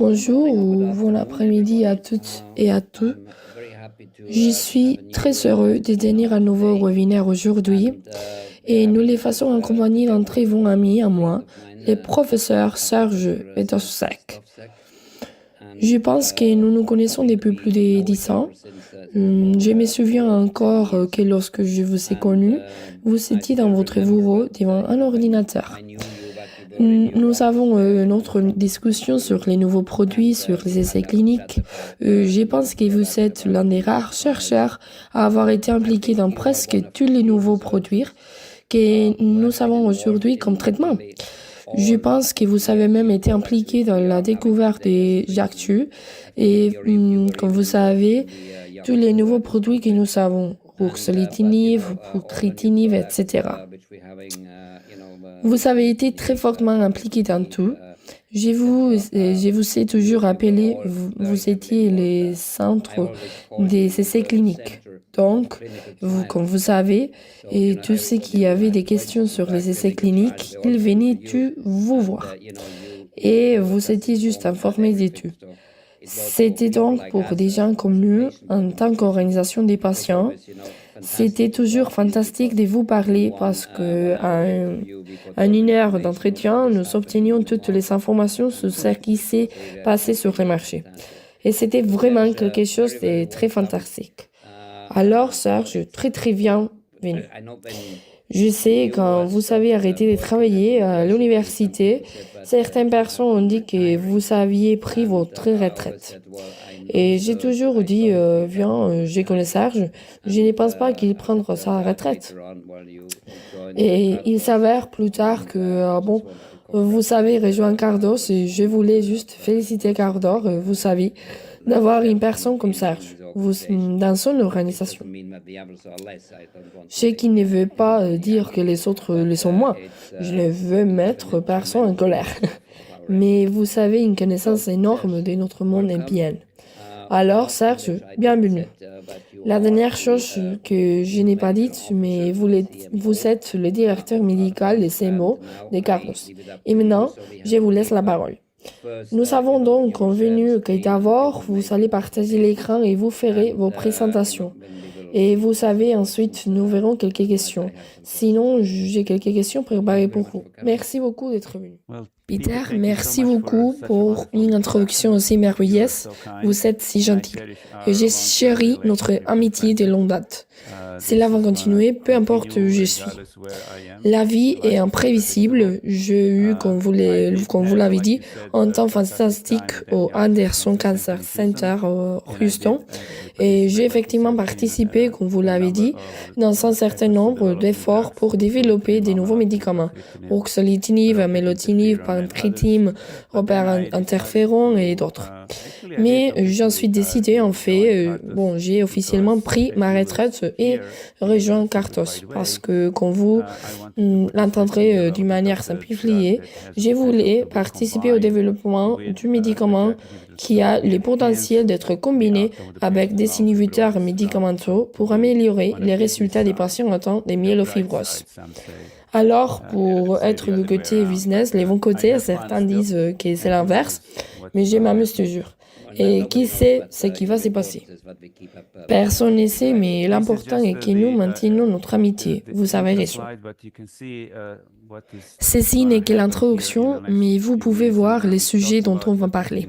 Bonjour ou bon après-midi à toutes et à tous. Je suis très heureux de tenir un nouveau webinaire aujourd'hui et nous les faisons en compagnie d'un très bon ami à moi, le professeur Serge Petersek. Je pense que nous nous connaissons depuis plus de 10 ans. Je me souviens encore que lorsque je vous ai connu, vous étiez dans votre bureau devant un ordinateur. Nous avons notre discussion sur les nouveaux produits, sur les essais cliniques. Je pense que vous êtes l'un des rares chercheurs à avoir été impliqué dans presque tous les nouveaux produits que nous avons aujourd'hui comme traitement. Je pense que vous avez même été impliqué dans la découverte des actus et, comme vous savez, tous les nouveaux produits que nous avons, ruxolitinib, pacritinib, etc. Vous avez été très fortement impliqué dans tout. Je vous ai toujours appelé, vous étiez les centres des essais cliniques. Donc, comme vous savez, et tous ceux qui avaient des questions sur les essais cliniques, ils venaient tous vous voir. Et vous étiez juste informés de tout. C'était donc pour des gens comme nous, en tant qu'organisation des patients, c'était toujours fantastique de vous parler parce que en une heure d'entretien, nous obtenions toutes les informations sur ce qui s'est passé sur le marché. Et c'était vraiment quelque chose de très fantastique. Alors, Serge, très bienvenue. Je sais, quand vous avez arrêté de travailler à l'université, certaines personnes ont dit que vous aviez pris votre retraite. Et j'ai toujours dit, viens, je connais Serge, je ne pense pas qu'il prendra sa retraite. Et il s'avère plus tard que, vous avez rejoint Cardos et je voulais juste féliciter Cardos, vous savez, d'avoir une personne comme Serge dans son organisation. Ce qui ne veut pas dire que les autres le sont moins. Je ne veux mettre personne en colère. Mais vous avez une connaissance énorme de notre monde bien. Alors, Serge, bienvenue. La dernière chose que je n'ai pas dite, mais vous êtes le directeur médical des CMO de Cardos. Et maintenant, je vous laisse la parole. Nous avons donc convenu que d'abord, vous allez partager l'écran et vous ferez vos présentations. Et vous savez, ensuite, nous verrons quelques questions. Sinon, j'ai quelques questions préparées pour vous. Merci beaucoup d'être venu. Peter, merci beaucoup pour une introduction aussi merveilleuse. Vous êtes si gentil. J'ai chéri notre amitié de longue date. Cela va continuer, peu importe où je suis. La vie est imprévisible. J'ai eu, comme vous l'avez dit, un temps fantastique au Anderson Cancer Center à Houston. Et j'ai effectivement participé, comme vous l'avez dit, dans un certain nombre d'efforts pour développer des nouveaux médicaments. Ruxolitinib, melotinib, pacritinib, repères interférons et d'autres. Mais j'en suis décidé, en fait, j'ai officiellement pris ma retraite et rejoint Cardos parce que, comme vous l'entendrez d'une manière simplifiée, je voulais participer au développement du médicament qui a le potentiel d'être combiné avec des inhibiteurs médicamenteux pour améliorer les résultats des patients atteints de myélofibrose. Alors, pour être du côté business, les bons côtés, certains disent que c'est l'inverse, mais je m'amuse toujours. Et qui sait ce qui va se passer? Personne ne sait, mais l'important est que nous maintenons notre amitié. Vous avez raison. Ceci n'est que l'introduction, mais vous pouvez voir les sujets dont on va parler.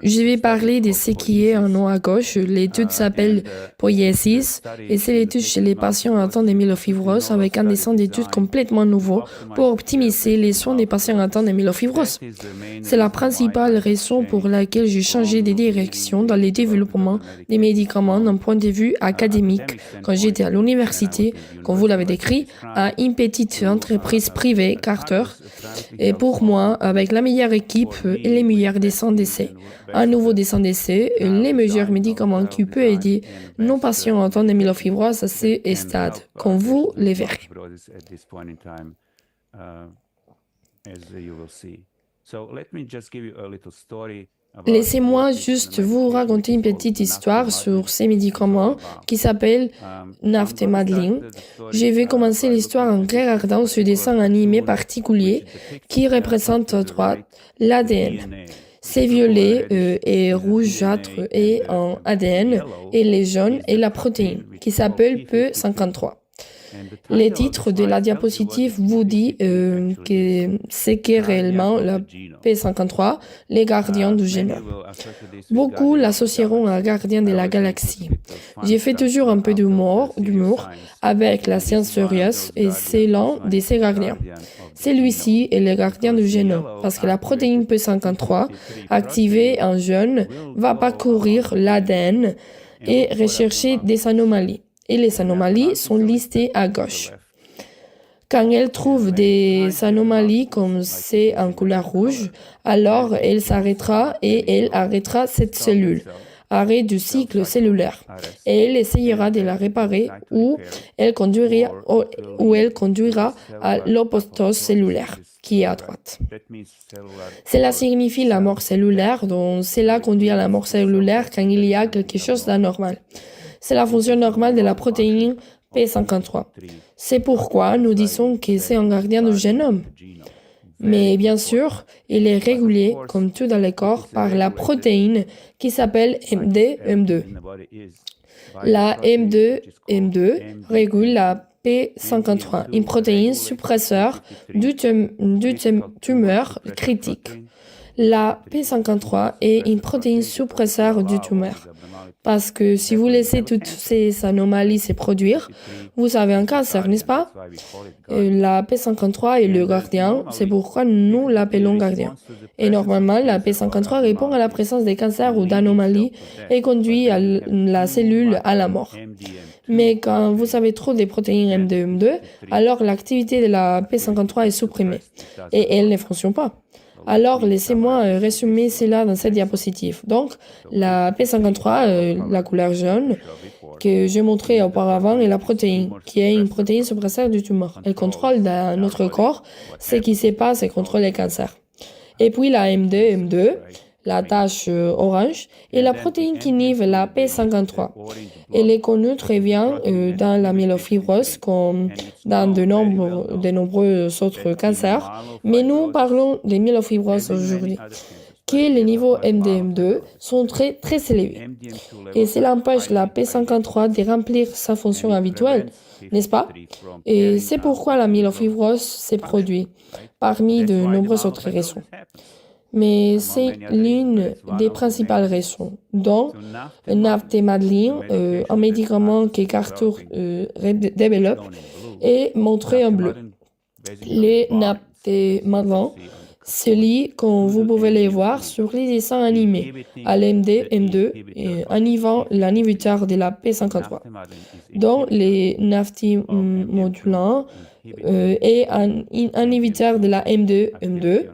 Je vais parler de ce qui est en haut à gauche. L'étude s'appelle Poiesis et c'est l'étude chez les patients atteints de myélofibrose avec un dessin d'études complètement nouveau pour optimiser les soins des patients atteints de myélofibrose. C'est la principale raison pour laquelle j'ai changé de direction dans le développement des médicaments d'un point de vue académique quand j'étais à l'université, comme vous l'avez décrit, à une petite entreprise privée, Carter. Et pour moi, avec la meilleure équipe et les meilleurs dessins d'essai, un nouveau dessin d'essai et les meilleurs médicaments qui peuvent aider nos patients atteints de myélofibrose à ce stade, comme vous les verrez. Laissez-moi juste vous raconter une petite histoire sur ces médicaments qui s'appelle navtemadlin. Je vais commencer l'histoire en regardant ce dessin animé particulier qui représente à droite l'ADN. C'est violet et rougeâtre et en ADN, et les jaunes et la protéine, qui s'appelle P53. Le titre de la diapositive vous dit que c'est qu'est réellement la P53, les gardiens du génome. Beaucoup l'associeront à gardien de la galaxie. J'ai fait toujours un peu d'humour avec la science sérieuse et c'est l'un de ces gardiens. Celui-ci est le gardien du génome parce que la protéine P53, activée en jeune, va parcourir l'ADN et rechercher des anomalies. Et les anomalies sont listées à gauche. Quand elle trouve des anomalies comme c'est en couleur rouge, alors elle s'arrêtera et elle arrêtera cette cellule, arrêt du cycle cellulaire, et elle essayera de la réparer ou elle conduira à l'apoptose cellulaire, qui est à droite. Cela signifie la mort cellulaire, donc cela conduit à la mort cellulaire quand il y a quelque chose d'anormal. C'est la fonction normale de la protéine P53. C'est pourquoi nous disons que c'est un gardien du génome. Mais bien sûr, il est régulé, comme tout dans le corps, par la protéine qui s'appelle MD-M2. La MD-M2 régule la P53, une protéine suppresseur du tumeur critique. La P53 est une protéine suppresseur du tumeur. Parce que si vous laissez toutes ces anomalies se produire, vous avez un cancer, n'est-ce pas? La P53 est le gardien, c'est pourquoi nous l'appelons gardien. Et normalement, la P53 répond à la présence des cancers ou d'anomalies et conduit la cellule à la mort. Mais quand vous avez trop de protéines MD2, alors l'activité de la P53 est supprimée et elle ne fonctionne pas. Alors, laissez-moi résumer cela dans cette diapositive. Donc, la P53, la couleur jaune, que j'ai montré auparavant, est la protéine, qui est une protéine suppresseur du tumeur. Elle contrôle dans notre corps ce qui se passe et contrôle les cancers. Et puis la MD-M2, la tache orange, est la protéine qui inhibe la P53. Elle est connue très bien dans la myélofibrose comme dans de nombreux autres cancers, mais nous parlons de myélofibrose aujourd'hui, que les niveaux MD-M2 sont très élevés. Et cela empêche la P53 de remplir sa fonction habituelle, n'est-ce pas? Et c'est pourquoi la myélofibrose se produit, parmi de nombreuses autres raisons. Mais c'est l'une des principales raisons, dont navtemadlin, un médicament que Carter développe, est montré en bleu. Les navtemadlin se lient, comme vous pouvez les voir, sur les dessins animés à l'MD, M2, inhibant l'inhibiteur de la P53, dont les navtemodulants est un inhibiteur de la MD-M2,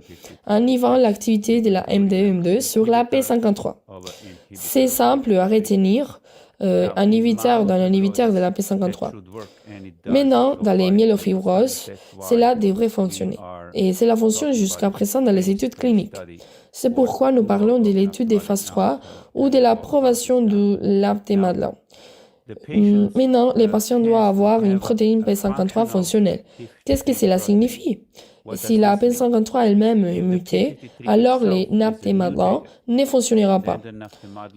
inhibant l'activité de la MD-M2 sur la P53. C'est simple à retenir, inhibiteur dans l'inhibiteur de la P53. Maintenant, dans les myélofibroses, cela devrait fonctionner. Et cela fonctionne jusqu'à présent dans les études cliniques. C'est pourquoi nous parlons de l'étude des phases 3 ou de l'approbation du navtemadlin. Maintenant, les patients doivent avoir une protéine P53 fonctionnelle. Qu'est-ce que cela signifie? Si la P53 elle-même est mutée, alors les navtemadlin ne fonctionnera pas.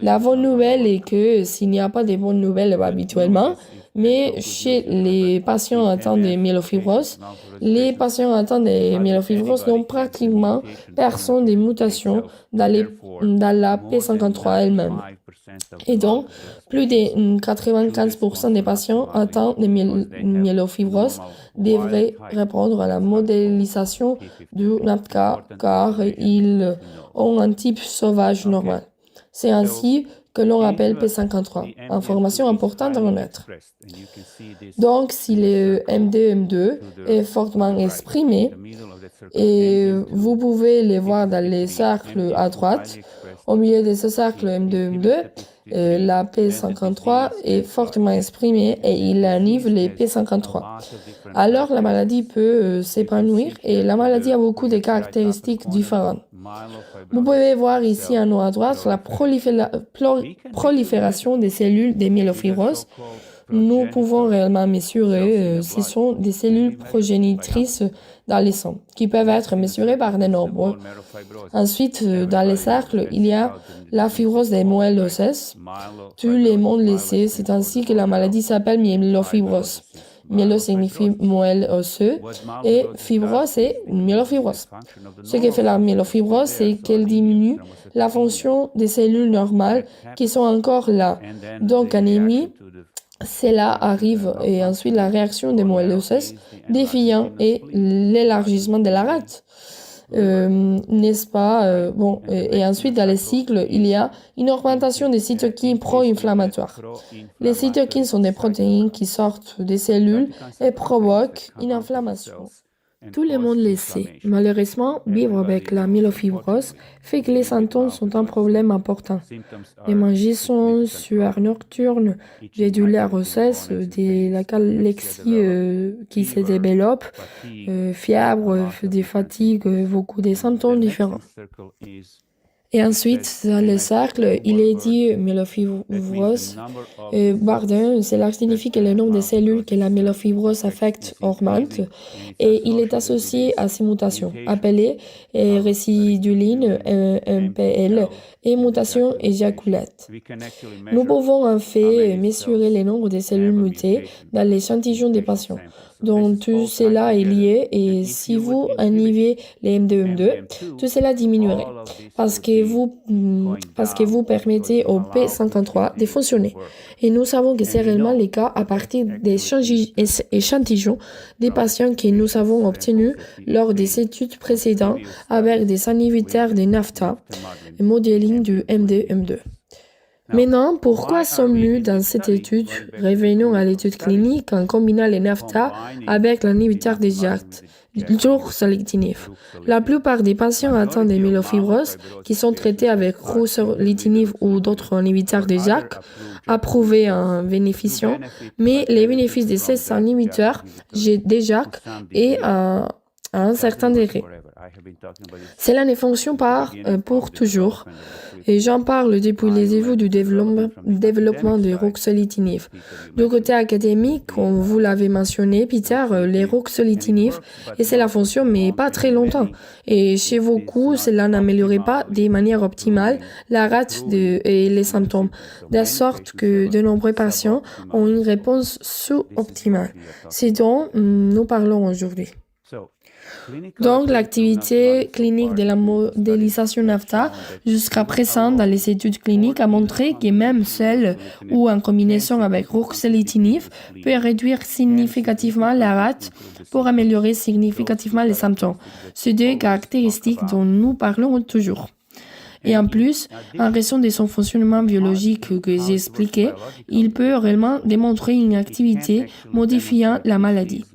La bonne nouvelle est que s'il n'y a pas de bonnes nouvelles habituellement, mais chez les patients atteints de myélofibrose, les patients atteints de myélofibrose n'ont pratiquement personne de mutation dans la P53 elle-même. Et donc, plus de 95% des patients atteints de myélofibrose devraient répondre à la modélisation du NAPCA car ils ont un type sauvage normal. C'est ainsi que l'on appelle P53, information importante à connaître. Donc, si le MD-M2 est fortement exprimé, et vous pouvez les voir dans les cercles à droite, au milieu de ce cercle MD-M2, la P53 est fortement exprimée et il inhibe les P53. Alors, la maladie peut s'épanouir et la maladie a beaucoup de caractéristiques différentes. Vous pouvez voir ici en haut à droite la prolifération des cellules des myélofibroses nous pouvons réellement mesurer, ce sont des cellules progénitrices dans les sangs, qui peuvent être mesurées par des nombres. Ensuite, dans les cercles, il y a la fibrose des moelles osseuses. Tout le monde le sait, c'est ainsi que la maladie s'appelle myélofibrose. Myélo signifie moelle osseuse et fibrose c'est myélofibrose. Ce que fait la myélofibrose, c'est qu'elle diminue la fonction des cellules normales qui sont encore là. Donc, anémie, cela arrive et ensuite la réaction des moelles osseuses défiant et l'élargissement de la rate. N'est-ce pas? Et ensuite, dans les cycles, il y a une augmentation des cytokines pro-inflammatoires. Les cytokines sont des protéines qui sortent des cellules et provoquent une inflammation. Tout le monde le sait. Malheureusement, vivre avec la myélofibrose fait que les symptômes sont un problème important. Les mangeaisons, sueur nocturne, des douleurs osseuses, la calexie qui se développe, fièvre, des fatigues, beaucoup de symptômes différents. Et ensuite, dans le cercle, il est dit myélofibrose. Bardin, cela signifie que le nombre de cellules que la myélofibrose affecte augmente et il est associé à ces mutations, appelées résiduline, MPL, et mutation éjaculate. Nous pouvons en fait mesurer le nombre de cellules mutées dans l'échantillon des patients. Donc tout cela est lié et si vous inhibez les MD2, tout cela diminuerait parce que vous permettez au P53 de fonctionner. Et nous savons que c'est réellement le cas à partir des échantillons des patients que nous avons obtenus lors des études précédentes avec des inhibiteurs de NAFTA, modeling du MD2. Maintenant, pourquoi sommes-nous dans cette étude? Revenons à l'étude clinique en combinant les NAFTA avec l'inhibiteur de JAK, ruxolitinib. La plupart des patients atteints de myélofibrose qui sont traités avec ruxolitinib ou d'autres inhibiteurs de JAK approuvés en bénéficiant, mais les bénéfices de ces inhibiteurs de JAK est à un certain degré. Cela ne fonctionne pas pour toujours. Et j'en parle depuis les débuts du développement de ruxolitinib. Du côté académique, comme vous l'avez mentionné, Peter, les ruxolitinib, et cela fonctionne, mais pas très longtemps. Et chez beaucoup, cela n'améliorait pas de manière optimale la rate et les symptômes, de sorte que de nombreux patients ont une réponse sous-optimale. C'est dont nous parlons aujourd'hui. Donc, l'activité clinique de la modélisation NAFTA jusqu'à présent dans les études cliniques a montré que même celle ou en combinaison avec ruxolitinib peut réduire significativement la rate pour améliorer significativement les symptômes. C'est deux caractéristiques dont nous parlons toujours. Et en plus, en raison de son fonctionnement biologique que j'ai expliqué, il peut réellement démontrer une activité modifiant la maladie.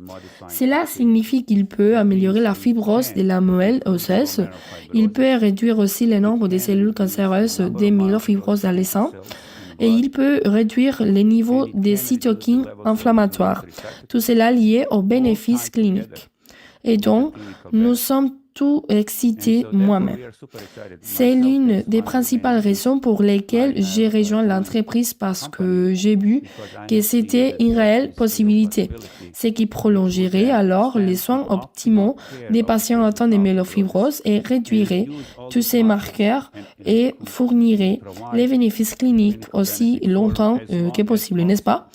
Cela signifie qu'il peut améliorer la fibrose de la moelle osseuse, il peut réduire aussi le nombre de cellules cancéreuses des myélofibroses dans les sangs, et il peut réduire les niveaux des cytokines inflammatoires, tout cela lié aux bénéfices cliniques. Et donc, nous sommes tout excité moi-même. C'est l'une des principales raisons pour lesquelles j'ai rejoint l'entreprise parce que j'ai vu que c'était une réelle possibilité, ce qui prolongerait alors les soins optimaux des patients atteints de myélofibrose et réduirait tous ces marqueurs et fournirait les bénéfices cliniques aussi longtemps que possible, n'est-ce pas?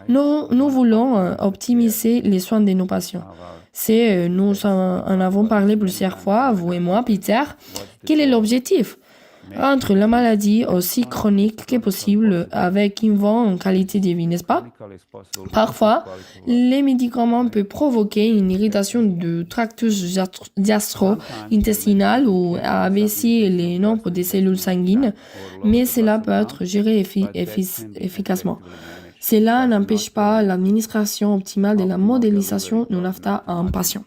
Nous voulons optimiser les soins de nos patients. Nous en avons parlé plusieurs fois, vous et moi, Peter. Quel est l'objectif? Rendre la maladie aussi chronique que possible avec une bonne qualité de vie, n'est-ce pas? Parfois, les médicaments peuvent provoquer une irritation du tractus gastro-intestinal ou abaisser le nombre de cellules sanguines, mais cela peut être géré efficacement. Cela n'empêche pas l'administration optimale de la modélisation de NAFTA à un patient.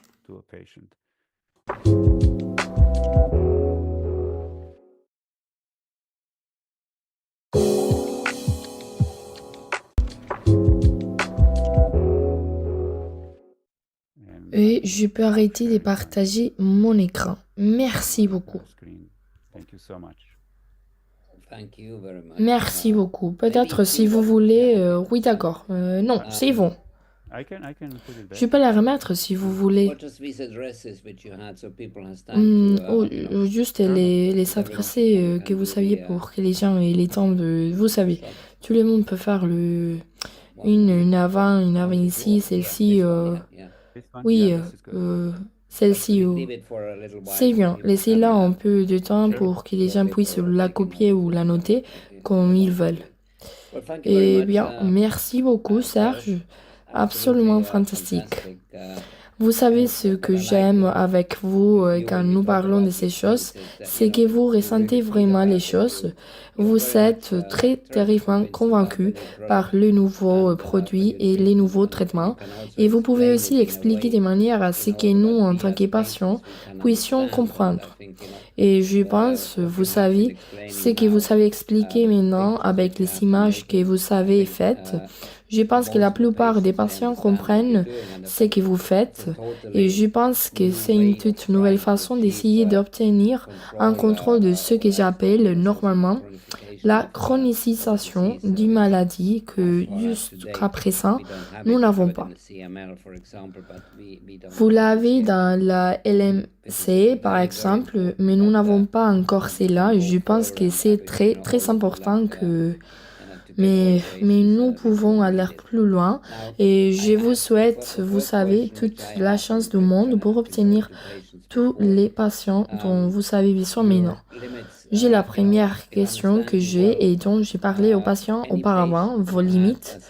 Et je peux arrêter de partager mon écran. Merci beaucoup. Merci beaucoup. Peut-être si vous voulez... oui, d'accord. Non, c'est bon. Je peux la remettre si vous voulez. Juste les adresser que vous saviez pour que les gens aient les temps de... Vous savez, tout le monde peut faire une avant ici, celle-ci... oui, celle-ci... c'est bien. Laissez-la un peu de temps pour que les gens puissent la copier ou la noter comme ils veulent. Eh bien, merci beaucoup, Serge. Absolument fantastique. Vous savez ce que j'aime avec vous quand nous parlons de ces choses, c'est que vous ressentez vraiment les choses. Vous êtes très terriblement convaincu par le nouveau produit et les nouveaux traitements. Et vous pouvez aussi expliquer de manière à ce que nous, en tant que patients, puissions comprendre. Et je pense, vous savez, ce que vous savez expliquer maintenant avec les images que vous avez faites. Je pense que la plupart des patients comprennent ce que vous faites et je pense que c'est une toute nouvelle façon d'essayer d'obtenir un contrôle de ce que j'appelle normalement la chronicisation d'une maladie que jusqu'à présent nous n'avons pas. Vous l'avez dans la LMC par exemple, mais nous n'avons pas encore cela et je pense que c'est très très important que mais nous pouvons aller plus loin et je vous souhaite, vous savez, toute la chance du monde pour obtenir tous les patients dont vous avez besoin maintenant. J'ai la première question que j'ai et dont j'ai parlé aux patients auparavant, vos limites.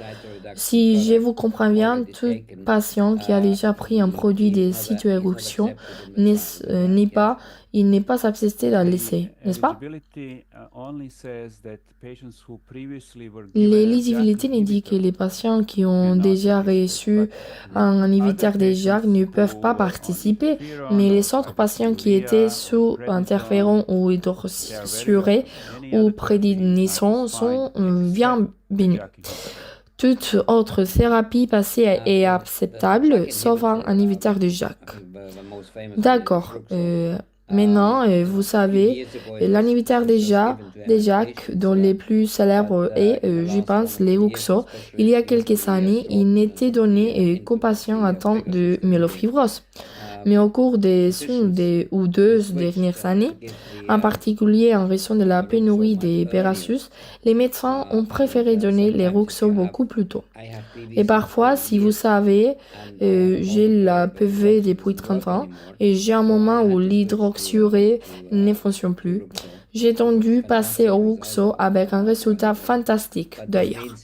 Si je vous comprends bien, tout patient qui a déjà pris un produit de cytoéruption il n'est pas accepté à l'essai, n'est-ce pas? L'éligibilité nous dit que les patients qui ont déjà reçu un inhibiteur de JAK ne peuvent pas participer, mais les autres patients qui étaient sous interférons ou hydroxyurés ou prédnisons sont bienvenus. Toute autre thérapie passée est acceptable, sauf un inhibiteur de JAK. D'accord. Maintenant, vous savez, l'inhibiteur des JAK, dont les plus célèbres est, je pense, les Ruxo, il y a quelques années, il n'était donné qu'aux patients atteints de myélofibrose. Mais au cours des une ou deux dernières années, en particulier en raison de la pénurie des Perasus, les médecins ont préféré donner les Ruxo beaucoup plus tôt. Et parfois, si vous savez, j'ai la PV depuis 30 ans et j'ai un moment où l'hydroxyurée ne fonctionne plus. J'ai donc dû passer au Ruxo avec un résultat fantastique d'ailleurs.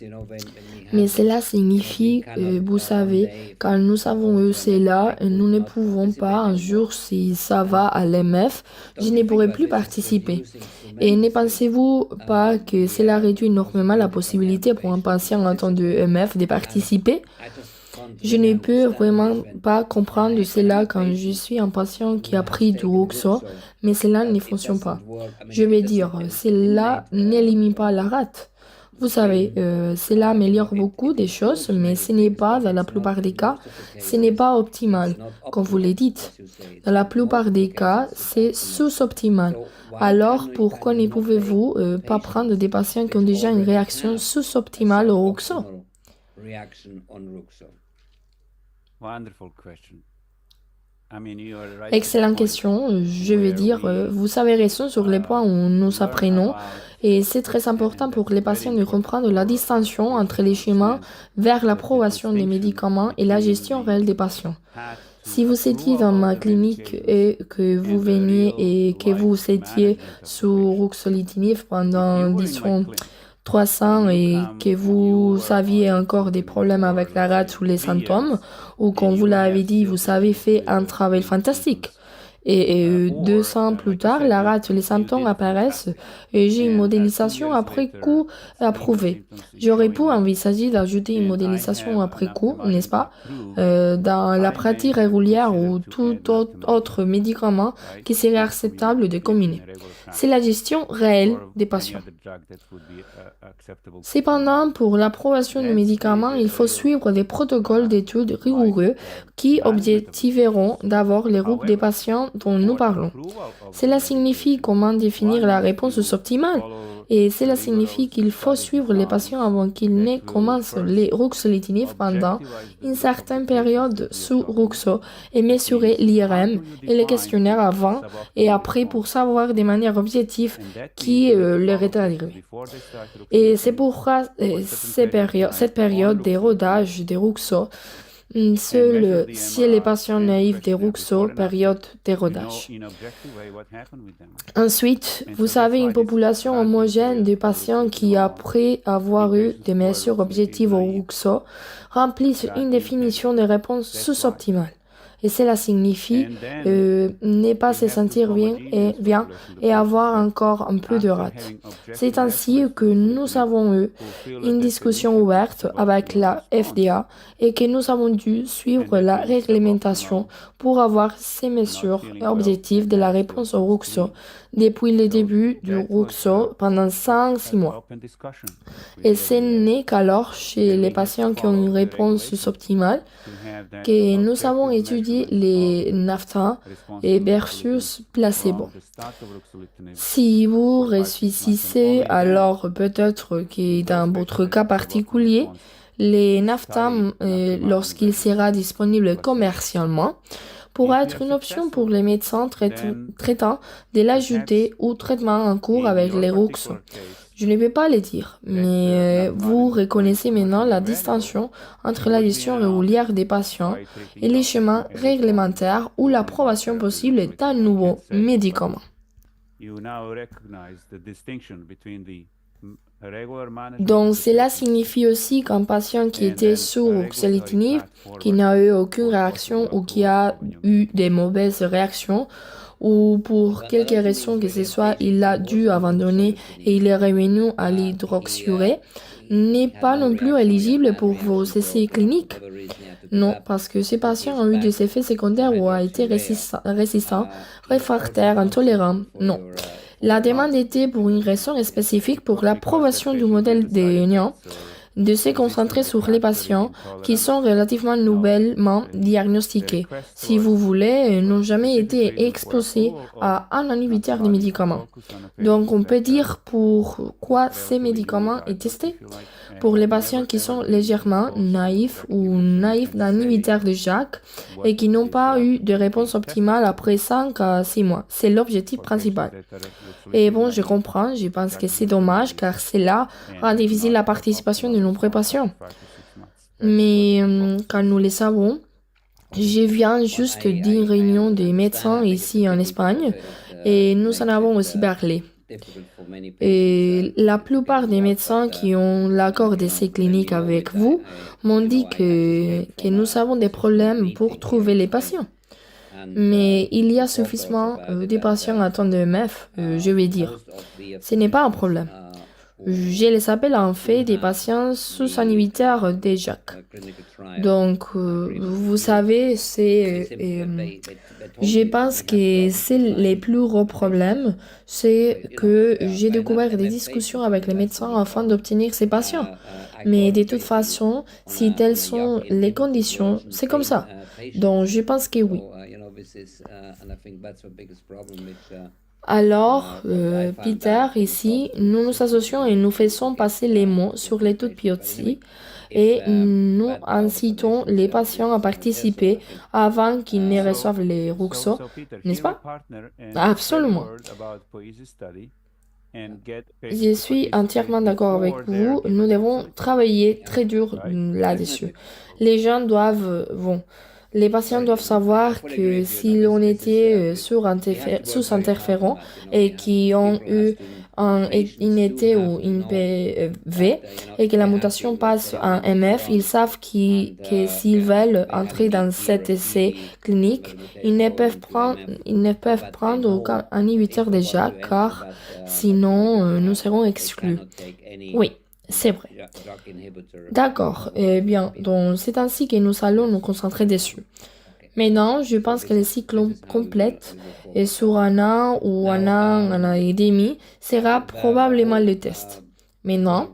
Mais cela signifie, vous savez, quand nous avons eu cela, nous ne pouvons pas, un jour, si ça va à l'MF, je ne pourrai plus participer. Et ne pensez-vous pas que cela réduit énormément la possibilité pour un patient en temps de MF de participer? Je ne peux vraiment pas comprendre cela quand je suis un patient qui a pris du Ruxo, mais cela ne fonctionne pas. Je vais dire, cela n'élimine pas la rate. Vous savez, cela améliore beaucoup des choses, mais ce n'est pas, dans la plupart des cas, ce n'est pas optimal, comme vous le dites. Dans la plupart des cas, c'est sous-optimal. Alors, pourquoi ne pouvez-vous pas prendre des patients qui ont déjà une réaction sous-optimale au Ruxo? Excellente question. Je vais dire, vous avez raison sur les points où nous apprenons et c'est très important pour les patients de comprendre la distinction entre les chemins vers l'approbation des médicaments et la gestion réelle des patients. Si vous étiez dans ma clinique et que vous veniez et que vous étiez sous ruxolitinib pendant, disons, 300 et que vous aviez encore des problèmes avec la rate ou les symptômes, ou comme vous l'avez dit, vous avez fait un travail fantastique. Et 2 ans plus tard, la rate et les symptômes apparaissent et j'ai une modélisation après coup approuvée. J'aurais pu envisager d'ajouter une modélisation après coup, n'est-ce pas, dans la pratique régulière ou tout autre médicament qui serait acceptable de combiner. C'est la gestion réelle des patients. Cependant, pour l'approbation du médicament, il faut suivre des protocoles d'études rigoureux qui objectiveront d'abord les groupes des patients dont nous parlons. Cela signifie comment définir la réponse optimale. Et cela signifie qu'il faut suivre les patients avant qu'ils ne commencent les ruxolitinib pendant une certaine période sous ruxo et mesurer l'IRM et les questionnaires avant et après pour savoir de manière objective qui leur est arrivé. Et c'est pourquoi cette période de rodage de ruxo, seul si les patients naïfs de ruxo, période de rodage. Ensuite, vous avez une population homogène de patients qui, après avoir eu des mesures objectives au ruxo, remplissent une définition de réponse sous-optimale. Et cela signifie ne pas se sentir bien et avoir encore un peu de rate. C'est ainsi que nous avons eu une discussion ouverte avec la FDA et que nous avons dû suivre la réglementation pour avoir ces mesures objectives de la réponse au ruxo depuis le début du ruxo pendant 5-6 mois. Et ce n'est qu'alors chez les patients qui ont une réponse sous-optimale que nous avons étudié les NAFTA et versus placebo. Si vous réussissez, alors peut-être que dans votre cas particulier, les NAFTA, lorsqu'il sera disponible commercialement, pourra être une option pour les médecins traitants de l'ajouter au traitement en cours avec les ruxo. Je ne vais pas le dire, mais vous reconnaissez maintenant la distinction entre la gestion régulière des patients et les schémas réglementaires ou l'approbation possible d'un nouveau médicament. Donc cela signifie aussi qu'un patient qui était sous ruxolitinib, qui n'a eu aucune réaction ou qui a eu des mauvaises réactions, ou pour quelque raison que ce soit, il a dû abandonner et il est revenu à l'hydroxyurée, n'est pas non plus éligible pour vos essais cliniques. Non, parce que ces patients ont eu des effets secondaires ou ont été résistants, réfractaires, intolérants. Non. La demande était pour une raison spécifique pour l'approbation du modèle de Nyon, de se concentrer sur les patients qui sont relativement nouvellement diagnostiqués, si vous voulez, n'ont jamais été exposés à un inhibiteur de médicaments. Donc on peut dire pourquoi ces médicaments est testé. Pour les patients qui sont légèrement naïfs ou naïfs d'un inhibiteur de JAK et qui n'ont pas eu de réponse optimale après 5 à 6 mois. C'est l'objectif principal. Et bon, je comprends, je pense que c'est dommage car cela rend difficile la participation de nombreux patients. Mais quand nous le savons, je viens juste d'une réunion des médecins ici en Espagne et nous en avons aussi parlé. Et la plupart des médecins qui ont l'accord d'essai clinique avec vous m'ont dit que nous avons des problèmes pour trouver les patients. Mais il y a suffisamment de patients atteints de MF, je vais dire. Ce n'est pas un problème. Je les appelle en fait des patients sous inhibiteurs des JAK. Donc, vous savez, je pense que c'est le plus gros problème, c'est que j'ai découvert des discussions avec les médecins afin d'obtenir ces patients. Mais de toute façon, si telles sont les conditions, c'est comme ça. Donc, je pense que oui. Alors, Peter, ici, nous nous associons et nous faisons passer les mots sur les taux de biopsie et nous incitons les patients à participer avant qu'ils ne reçoivent les ruxo, n'est-ce pas? Absolument. Je suis entièrement d'accord avec vous. Nous devons travailler très dur là-dessus. Les gens les patients doivent savoir que si l'on était sous interféron et qui ont eu un INT ou une PV et que la mutation passe en MF, ils savent que s'ils veulent entrer dans cet essai clinique, ils ne peuvent prendre aucun inhibiteur déjà car sinon nous serons exclus. Oui. C'est vrai. D'accord. Eh bien, donc c'est ainsi que nous allons nous concentrer dessus. Maintenant, je pense que le cycle complet et sur un an ou un an et demi sera probablement le test. Maintenant,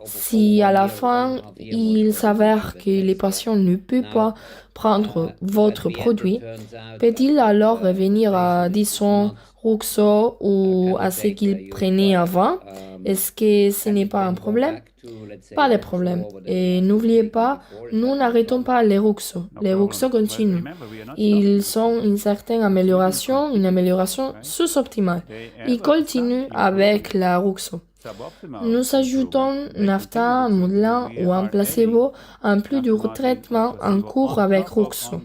si à la fin il s'avère que les patients ne peuvent pas prendre votre produit, peut-il alors revenir à, disons, Ruxo ou à ce qu'il prenait avant? Est-ce que ce n'est pas un problème? Pas de problème. Et n'oubliez pas, nous n'arrêtons pas les Ruxo. Les Ruxo continuent. Ils sont une amélioration sous-optimale. Ils continuent avec la Ruxo. Nous ajoutons Nafta, Moudlin ou un placebo en plus du traitement en cours avec Ruxo.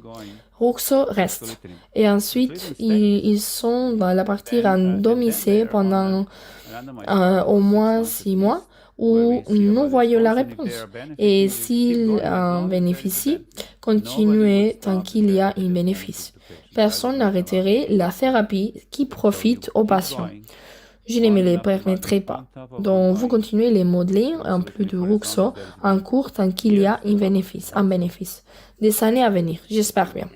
Ruxo reste. Et ensuite, ils sont dans la partie randomisée pendant au moins 6 mois où nous voyons la réponse. Et s'ils en bénéficient, continuez tant qu'il y a un bénéfice. Personne n'arrêterait la thérapie qui profite aux patients. Je ne me les permettrai pas. Donc, vous continuez les modeling en plus de Ruxo en cours tant qu'il y a un bénéfice. Des années à venir, j'espère bien.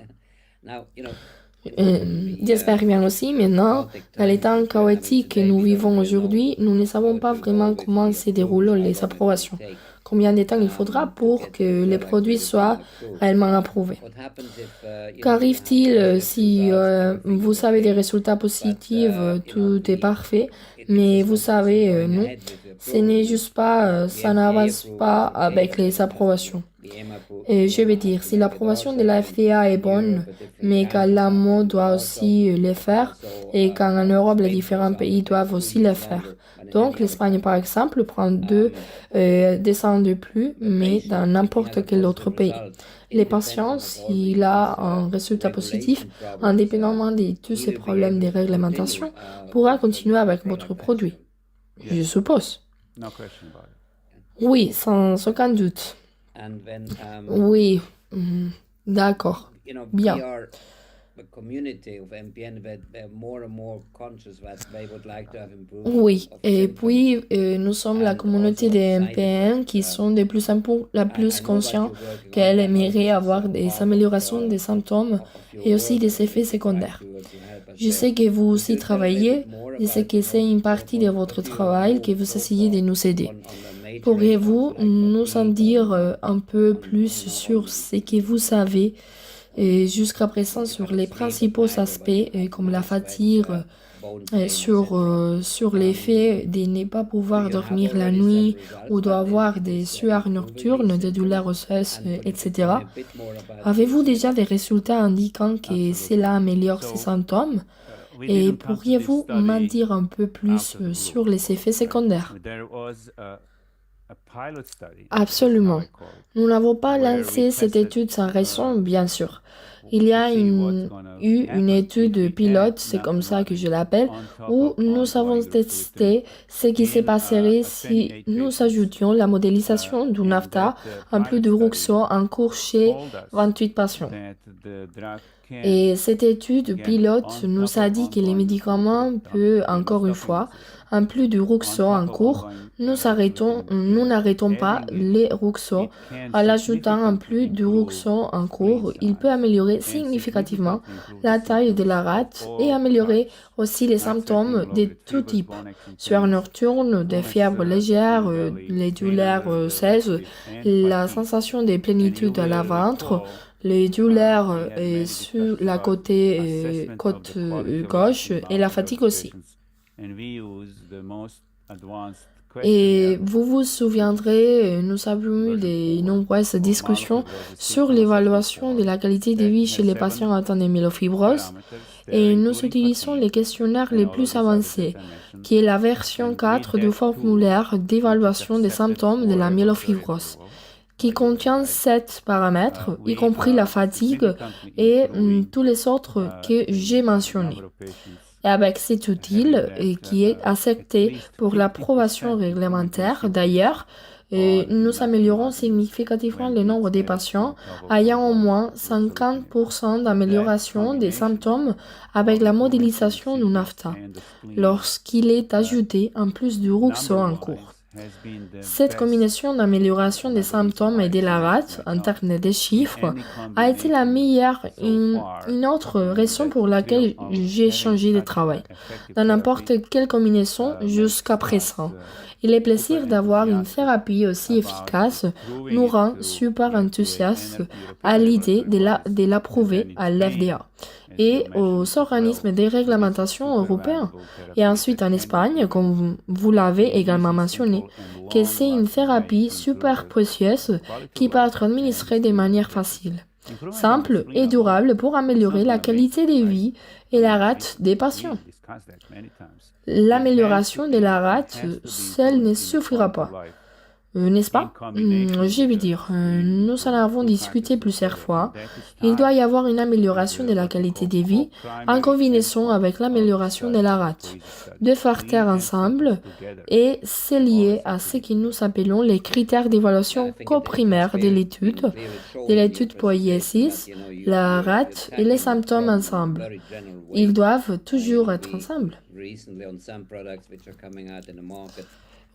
J'espère bien aussi, maintenant, dans les temps chaotiques que nous vivons aujourd'hui, nous ne savons pas vraiment comment se déroulent les approbations. Combien de temps il faudra pour que les produits soient réellement approuvés? Qu'arrive-t-il si vous avez des résultats positifs, tout est parfait, mais vous savez, non, ce n'est juste pas, ça n'avance pas avec les approbations. Et je vais dire, si l'approbation de la FDA est bonne, mais qu'ALAMO doit aussi le faire, et qu'en Europe, les différents pays doivent aussi le faire. Donc, l'Espagne, par exemple, prend 2 descentes de plus, mais dans n'importe quel autre pays. Les patients, s'il a un résultat positif, indépendamment de tous ces problèmes de réglementation, pourra continuer avec votre produit. Je suppose. Oui, sans aucun doute. Oui, d'accord. Bien. Oui, et puis nous sommes la communauté des MPN qui sont de plus en plus conscients qu'elles aimeraient avoir des améliorations des symptômes et aussi des effets secondaires. Je sais que vous aussi travaillez, je sais que c'est une partie de votre travail que vous essayez de nous aider. Pourriez-vous nous en dire un peu plus sur ce que vous savez jusqu'à présent sur les principaux aspects comme la fatigue, sur l'effet de ne pas pouvoir dormir la nuit ou d'avoir des sueurs nocturnes, des douleurs osseuses, etc. Avez-vous déjà des résultats indiquant que cela améliore ces symptômes? Et pourriez-vous m'en dire un peu plus sur les effets secondaires? Absolument. Nous n'avons pas lancé cette étude sans raison, bien sûr. Il y a eu une étude pilote, c'est comme ça que je l'appelle, où nous avons testé ce qui se passerait si nous ajoutions la modélisation du NAFTA en plus de Ruxo en cours chez 28 patients. Et cette étude pilote nous a dit que les médicaments peuvent, encore une fois, en plus du Ruxo en cours, nous n'arrêtons pas les Ruxo. En l'ajoutant en plus du Ruxo en cours, il peut améliorer significativement la taille de la rate et améliorer aussi les symptômes de tout type. Sueur nocturne, des fièvres légères, les douleurs osseuses, la sensation de plénitude à la ventre, les douleurs sur la côte gauche et la fatigue aussi. Et vous vous souviendrez, nous avons eu de nombreuses discussions sur l'évaluation de la qualité de vie chez les patients atteints de myofibrose et nous utilisons les questionnaires les plus avancés, qui est la version 4 du formulaire d'évaluation des symptômes de la myofibrose, qui contient 7 paramètres, y compris la fatigue et tous les autres que j'ai mentionnés. Et avec cet outil qui est accepté pour l'approbation réglementaire d'ailleurs, nous améliorons significativement le nombre de patients ayant au moins 50% d'amélioration des symptômes avec la modélisation du NAFTA, lorsqu'il est ajouté en plus du Ruxo en cours. Cette combinaison d'amélioration des symptômes et de la rate, en termes de chiffres, a été la meilleure. Une autre raison pour laquelle j'ai changé de travail, dans n'importe quelle combinaison jusqu'à présent. Et le plaisir d'avoir une thérapie aussi efficace nous rend super enthousiastes à l'idée de l'approuver à l'FDA et aux organismes de réglementation européens. Et ensuite en Espagne, comme vous l'avez également mentionné, que c'est une thérapie super précieuse qui peut être administrée de manière facile, simple et durable pour améliorer la qualité de vie et la rate des patients. L'amélioration de la rate seule ne suffira pas. N'est-ce pas? Je veux dire, nous en avons discuté plusieurs fois. Il doit y avoir une amélioration de la qualité de vie en combinaison avec l'amélioration de la rate. Deux facteurs ensemble et c'est lié à ce que nous appelons les critères d'évaluation coprimaires de l'étude pour ISIS, la rate et les symptômes ensemble. Ils doivent toujours être ensemble.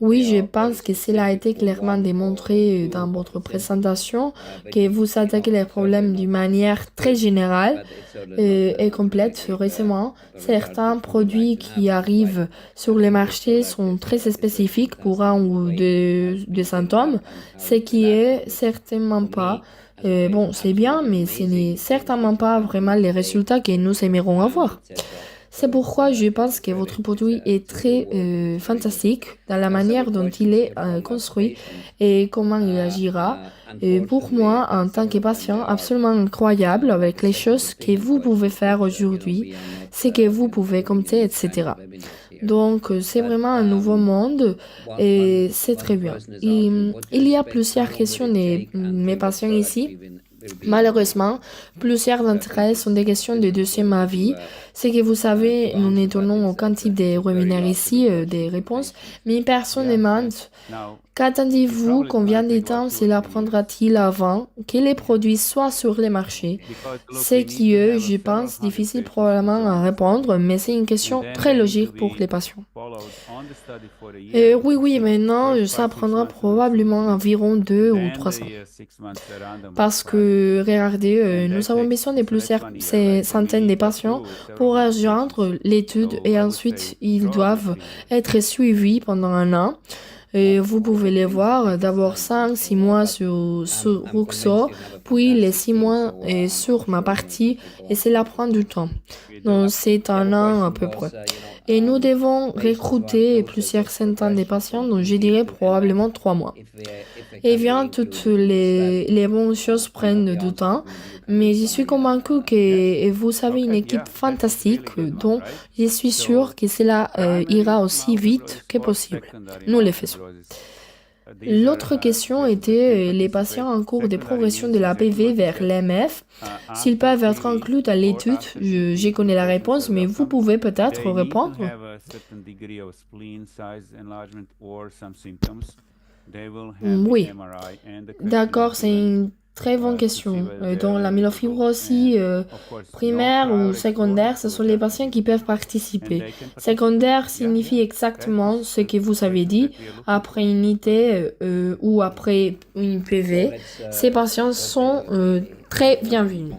Oui, je pense que cela a été clairement démontré dans votre présentation, que vous attaquez les problèmes d'une manière très générale et complète. Récemment, certains produits qui arrivent sur le marché sont très spécifiques pour un ou deux symptômes, ce qui est certainement pas bon, c'est bien, mais ce n'est certainement pas vraiment les résultats que nous aimerions avoir. C'est pourquoi je pense que votre produit est très fantastique dans la manière dont il est construit et comment il agira. Et pour moi, en tant que patient, absolument incroyable avec les choses que vous pouvez faire aujourd'hui, ce que vous pouvez compter, etc. Donc, c'est vraiment un nouveau monde et c'est très bien. Il y a plusieurs questions de mes patients ici. Malheureusement, plusieurs d'entre elles sont des questions de deuxième avis. C'est que vous savez, nous ne donnons aucun type de webinaire ici, des réponses, mais une personne demande qu'attendez-vous, combien de temps cela prendra-t-il avant que les produits soient sur les marchés? C'est qui est, je pense, difficile probablement à répondre, mais c'est une question très logique pour les patients. Oui, maintenant, ça prendra probablement environ 2 ou 3 ans. Parce que, regardez, nous avons besoin de plusieurs centaines de patients pour rejoindre l'étude et ensuite ils doivent être suivis pendant un an. Et vous pouvez les voir d'abord 5-6 mois sur Ruxo, puis les 6 mois sur ma partie et cela prend du temps. Donc c'est un an à peu près. Et nous devons recruter plusieurs centaines de patients, donc je dirais probablement 3 mois. Et bien, toutes les bonnes choses prennent du temps, mais je suis convaincue que vous avez une équipe fantastique, donc je suis sûre que cela ira aussi vite que possible. Nous le faisons. L'autre question était les patients en cours de progression de la PV vers l'MF, s'ils peuvent être inclus dans l'étude. Je connais la réponse, mais vous pouvez peut-être répondre. Oui, d'accord, c'est une très bonne question. Dans la myélofibrosie primaire ou secondaire, ce sont les patients qui peuvent participer. Secondaire signifie exactement ce que vous avez dit, après une IT ou après une PV. Ces patients sont très bienvenus.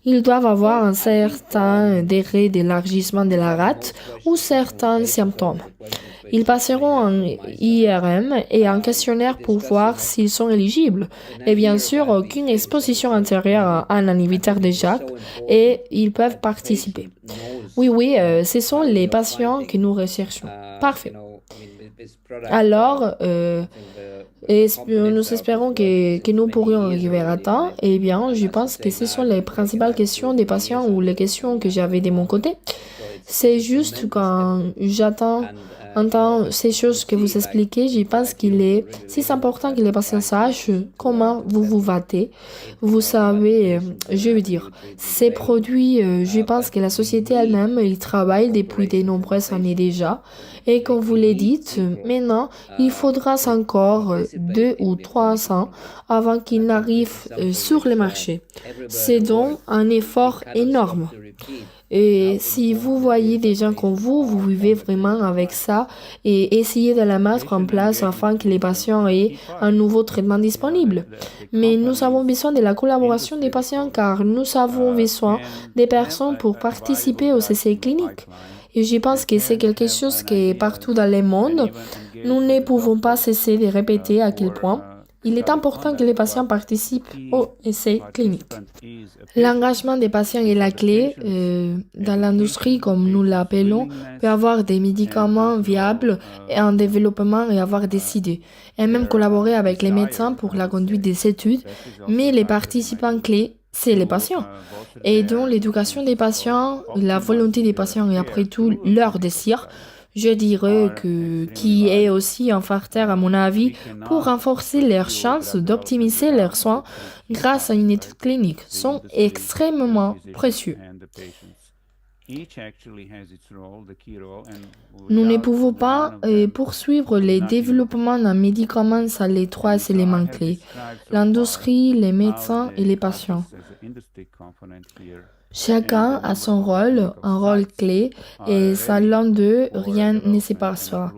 Ils doivent avoir un certain degré d'élargissement de la rate ou certains symptômes. Ils passeront en IRM et un questionnaire pour voir s'ils sont éligibles. Et bien sûr, aucune exposition antérieure à un inhibiteur de JAK et ils peuvent participer. Oui, ce sont les patients que nous recherchons. Parfait. Alors, nous espérons que nous pourrions arriver à temps. Eh bien, je pense que ce sont les principales questions des patients ou les questions que j'avais de mon côté. C'est juste quand j'entends ces choses que vous expliquez, je pense qu'il est si important que les patients sachent comment vous vous battez. Vous savez, je veux dire, ces produits, je pense que la société elle-même, il travaille depuis de nombreuses années déjà. Et comme vous l'avez dit, maintenant, il faudra encore 2 ou 3 ans avant qu'il n'arrive sur le marché. C'est donc un effort énorme. Et si vous voyez des gens comme vous vivez vraiment avec ça et essayez de la mettre en place afin que les patients aient un nouveau traitement disponible. Mais nous avons besoin de la collaboration des patients car nous avons besoin des personnes pour participer aux essais cliniques. Et je pense que c'est quelque chose qui est partout dans le monde. Nous ne pouvons pas cesser de répéter à quel point il est important que les patients participent aux essais cliniques. L'engagement des patients est la clé. Dans l'industrie, comme nous l'appelons, peut avoir des médicaments viables et en développement et avoir des idées, et même collaborer avec les médecins pour la conduite des études, mais les participants clés, c'est les patients. Et donc, l'éducation des patients, la volonté des patients et après tout leur désir, je dirais que qui est aussi un facteur, à mon avis, pour renforcer leurs chances d'optimiser leurs soins grâce à une étude clinique, sont extrêmement précieux. Nous ne pouvons pas poursuivre les développements d'un médicament sans les trois éléments clés, l'industrie, les médecins et les patients. Chacun a son rôle, un rôle clé, et sans l'un d'eux, rien ne se passera.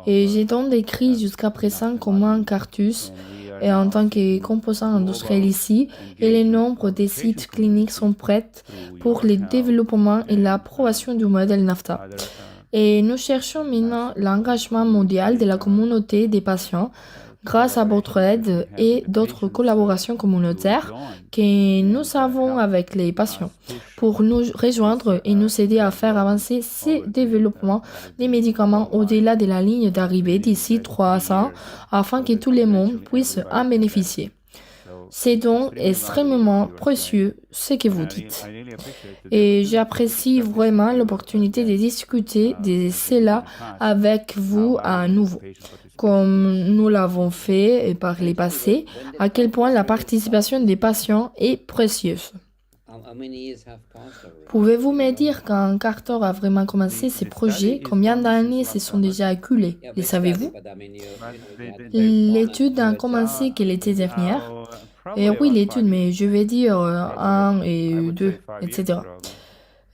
Et j'ai donc décrit jusqu'à présent comment Cartus est en tant que composant industriel ici, et le nombre de sites cliniques sont prêts pour le développement et l'approbation du modèle NAFTA. Et nous cherchons maintenant l'engagement mondial de la communauté des patients grâce à votre aide et d'autres collaborations communautaires que nous avons avec les patients pour nous rejoindre et nous aider à faire avancer ces développements des médicaments au-delà de la ligne d'arrivée d'ici 3 ans afin que tout le monde puisse en bénéficier. C'est donc extrêmement précieux ce que vous dites. Et j'apprécie vraiment l'opportunité de discuter de cela avec vous à nouveau. Comme nous l'avons fait par les passés, à quel point la participation des patients est précieuse. Pouvez-vous me dire quand Carter a vraiment commencé ses projets, combien d'années se sont déjà écoulées? Les savez-vous? L'étude a commencé que l'été dernier. Et oui, l'étude, mais je vais dire 1 et 2, etc.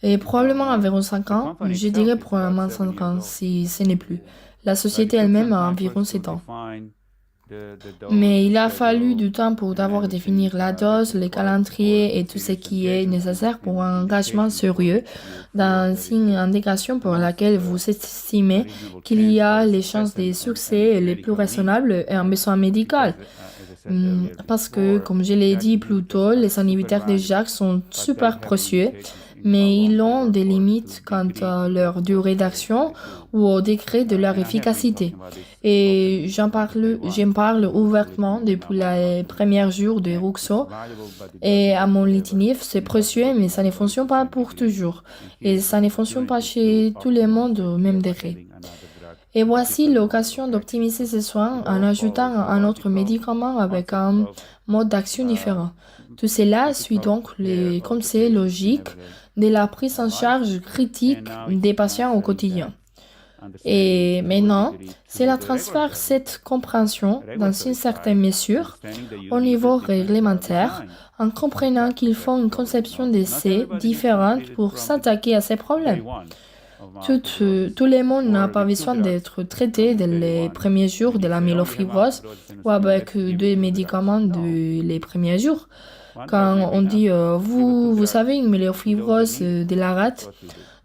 Et probablement environ 5 ans, je dirais probablement 5 ans si ce n'est plus. La société elle-même a environ 7 ans. Mais il a fallu du temps pour d'abord définir la dose, le calendrier et tout ce qui est nécessaire pour un engagement sérieux dans une intégration pour laquelle vous estimez qu'il y a les chances de succès les plus raisonnables et un besoin médical. Parce que, comme je l'ai dit plus tôt, les inhibiteurs de JAK sont super précieux, mais ils ont des limites quant à leur durée d'action ou au degré de leur efficacité. Et j'en parle ouvertement depuis les premiers jours de Ruxo. Et à mon litinif, c'est précieux, mais ça ne fonctionne pas pour toujours. Et ça ne fonctionne pas chez tout le monde au même degré. Et voici l'occasion d'optimiser ces soins en ajoutant un autre médicament avec un mode d'action différent. Tout cela suit donc les conseils logiques de la prise en charge critique des patients au quotidien. Et maintenant, cela transfère cette compréhension dans une certaine mesure au niveau réglementaire en comprenant qu'il faut une conception d'essai différente pour s'attaquer à ces problèmes. Tout le monde n'a pas besoin d'être traité dès les premiers jours de la myélofibrose ou avec des médicaments les premiers jours. Quand on dit vous savez une myélofibrose de la rate,